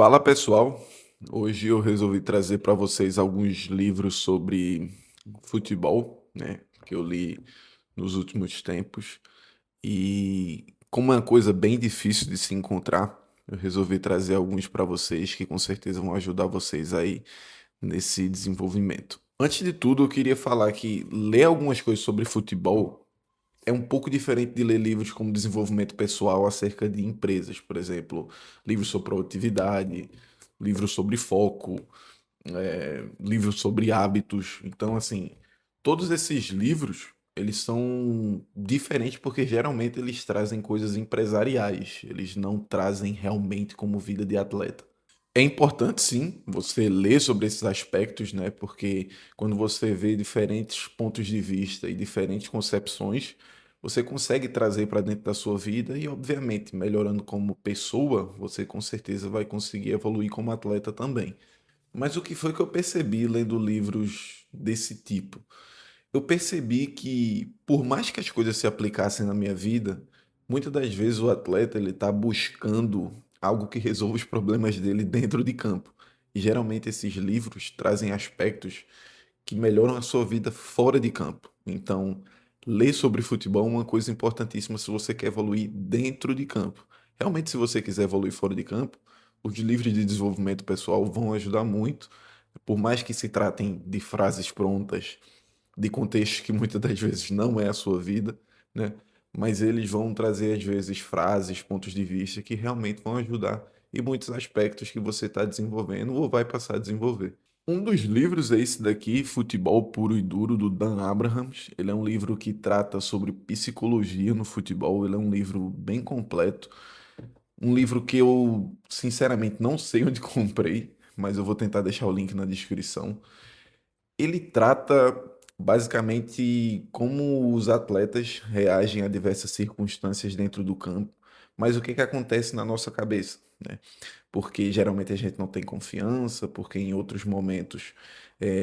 Fala pessoal, hoje eu resolvi trazer para vocês alguns livros sobre futebol, né, que eu li nos últimos tempos e como é uma coisa bem difícil de se encontrar, eu resolvi trazer alguns para vocês que com certeza vão ajudar vocês aí nesse desenvolvimento. Antes de tudo, eu queria falar que ler algumas coisas sobre futebol é um pouco diferente de ler livros como desenvolvimento pessoal acerca de empresas, por exemplo, livros sobre produtividade, livros sobre foco, livros sobre hábitos. Então, assim, todos esses livros, eles são diferentes porque geralmente eles trazem coisas empresariais, eles não trazem realmente como vida de atleta. É importante sim você ler sobre esses aspectos, né? Porque quando você vê diferentes pontos de vista e diferentes concepções, você consegue trazer para dentro da sua vida e, obviamente, melhorando como pessoa, você com certeza vai conseguir evoluir como atleta também. Mas o que foi que eu percebi lendo livros desse tipo? Eu percebi que, por mais que as coisas se aplicassem na minha vida, muitas das vezes o atleta ele está buscando algo que resolva os problemas dele dentro de campo. E geralmente esses livros trazem aspectos que melhoram a sua vida fora de campo. Então, ler sobre futebol é uma coisa importantíssima se você quer evoluir dentro de campo. Realmente, se você quiser evoluir fora de campo, os livros de desenvolvimento pessoal vão ajudar muito, por mais que se tratem de frases prontas de contextos que muitas das vezes não é a sua vida, né? Mas eles vão trazer às vezes frases, pontos de vista que realmente vão ajudar em muitos aspectos que você está desenvolvendo ou vai passar a desenvolver. Um dos livros é esse daqui, Futebol Puro e Duro, do Dan Abrahams. Ele é um livro que trata sobre psicologia no futebol. Ele é um livro bem completo. Um livro que eu, sinceramente, não sei onde comprei, mas eu vou tentar deixar o link na descrição. Ele trata basicamente como os atletas reagem a diversas circunstâncias dentro do campo, mas o que que acontece na nossa cabeça, né? Porque geralmente a gente não tem confiança, porque em outros momentos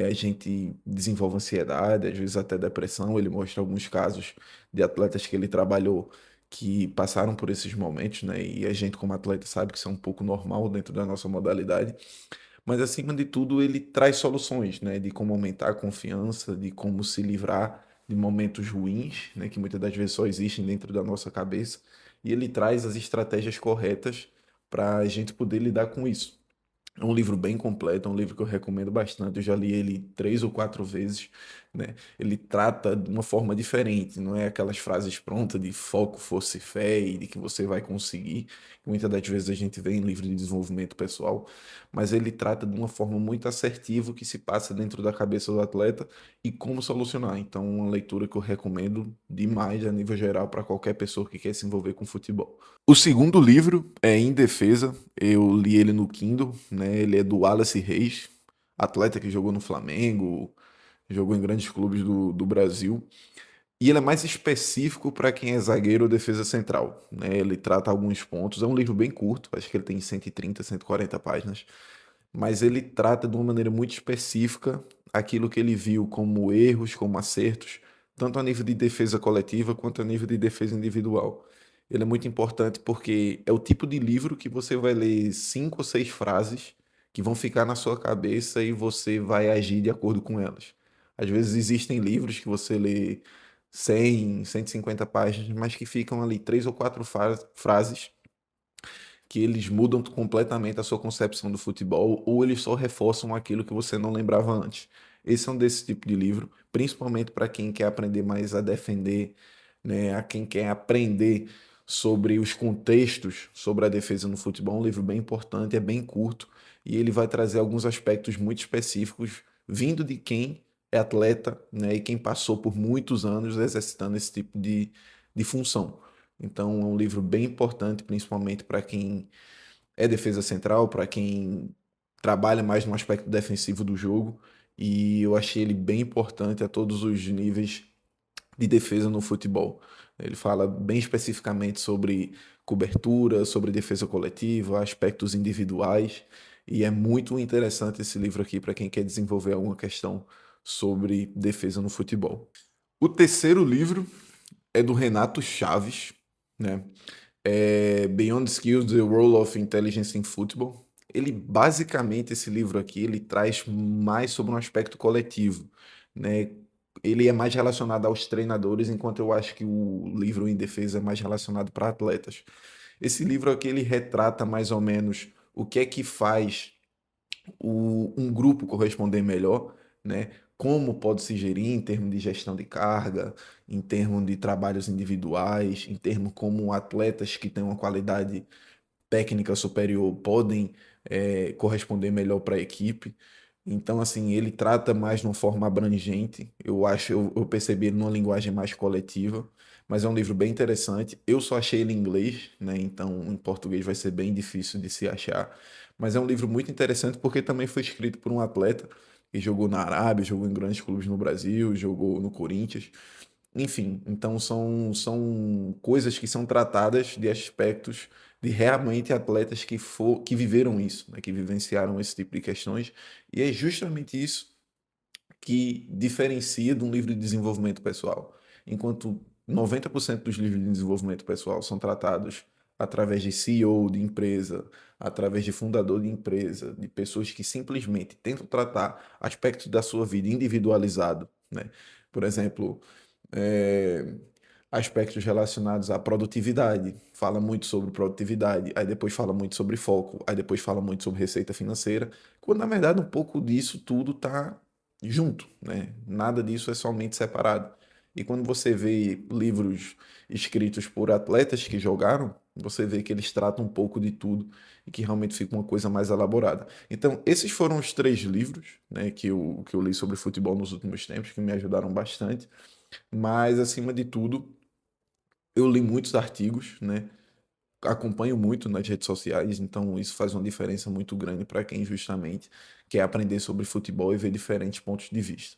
a gente desenvolve ansiedade, às vezes até depressão. Ele mostra alguns casos de atletas que ele trabalhou que passaram por esses momentos, né? E a gente, como atleta, sabe que isso é um pouco normal dentro da nossa modalidade. Mas acima de tudo, ele traz soluções, né, de como aumentar a confiança, de como se livrar de momentos ruins, né, que muitas das vezes só existem dentro da nossa cabeça, e ele traz as estratégias corretas para a gente poder lidar com isso. É um livro bem completo, é um livro que eu recomendo bastante. Eu já li ele 3 ou 4 vezes, né? Ele trata de uma forma diferente, não é aquelas frases prontas de foco, força e fé e de que você vai conseguir, que muitas das vezes a gente vê em livros de desenvolvimento pessoal, mas ele trata de uma forma muito assertiva o que se passa dentro da cabeça do atleta e como solucionar. Então, é uma leitura que eu recomendo demais a nível geral para qualquer pessoa que quer se envolver com futebol. O segundo livro é Em Defesa. Eu li ele no Kindle, né? Ele é do Wallace Reis, atleta que jogou no Flamengo, jogou em grandes clubes do Brasil. E ele é mais específico para quem é zagueiro ou defesa central, né? Ele trata alguns pontos. É um livro bem curto, acho que ele tem 130, 140 páginas, mas ele trata de uma maneira muito específica aquilo que ele viu como erros, como acertos, tanto a nível de defesa coletiva quanto a nível de defesa individual. Ele é muito importante porque é o tipo de livro que você vai ler 5 ou 6 frases que vão ficar na sua cabeça e você vai agir de acordo com elas. Às vezes existem livros que você lê 100, 150 páginas, mas que ficam ali 3 ou 4 frases que eles mudam completamente a sua concepção do futebol ou eles só reforçam aquilo que você não lembrava antes. Esse é um desse tipo de livro, principalmente para quem quer aprender mais a defender, né, a quem quer aprender sobre os contextos sobre a defesa no futebol. É um livro bem importante, é bem curto e ele vai trazer alguns aspectos muito específicos vindo de quem é atleta, né, e quem passou por muitos anos exercitando esse tipo de função. Então, é um livro bem importante, principalmente para quem é defesa central, para quem trabalha mais no aspecto defensivo do jogo. E eu achei ele bem importante a todos os níveis de defesa no futebol. Ele fala bem especificamente sobre cobertura, sobre defesa coletiva, aspectos individuais. E é muito interessante esse livro aqui para quem quer desenvolver alguma questão sobre defesa no futebol. O terceiro livro é do Renato Chaves, né? É Beyond Skills, The Role of Intelligence in Football. ele basicamente, esse livro aqui, ele traz mais sobre um aspecto coletivo, né? Ele é mais relacionado aos treinadores, enquanto eu acho que o livro Em Defesa é mais relacionado para atletas. Esse livro aqui, ele retrata mais ou menos o que é que faz um grupo corresponder melhor, né? Como pode se gerir em termos de gestão de carga, em termos de trabalhos individuais, em termos como atletas que têm uma qualidade técnica superior podem corresponder melhor para a equipe. Então, assim, ele trata mais de uma forma abrangente. Eu acho, eu percebi ele numa linguagem mais coletiva, mas é um livro bem interessante. Eu só achei ele em inglês, né? Então, em português vai ser bem difícil de se achar. Mas é um livro muito interessante porque também foi escrito por um atleta que jogou na Arábia, jogou em grandes clubes no Brasil, jogou no Corinthians. Enfim, então são coisas que são tratadas de aspectos de realmente atletas que viveram isso, né, que vivenciaram esse tipo de questões, e é justamente isso que diferencia de um livro de desenvolvimento pessoal. Enquanto 90% dos livros de desenvolvimento pessoal são tratados através de CEO de empresa, através de fundador de empresa, de pessoas que simplesmente tentam tratar aspectos da sua vida individualizado, né? Por exemplo, é, aspectos relacionados à produtividade. Fala muito sobre produtividade, aí depois fala muito sobre foco, aí depois fala muito sobre receita financeira, quando na verdade um pouco disso tudo está junto, né? Nada disso é somente separado. E quando você vê livros escritos por atletas que jogaram, você vê que eles tratam um pouco de tudo e que realmente fica uma coisa mais elaborada. Então, esses foram os três livros, né, que eu li sobre futebol nos últimos tempos, que me ajudaram bastante. Mas, acima de tudo, eu li muitos artigos, né? Acompanho muito nas redes sociais, então isso faz uma diferença muito grande para quem justamente quer aprender sobre futebol e ver diferentes pontos de vista.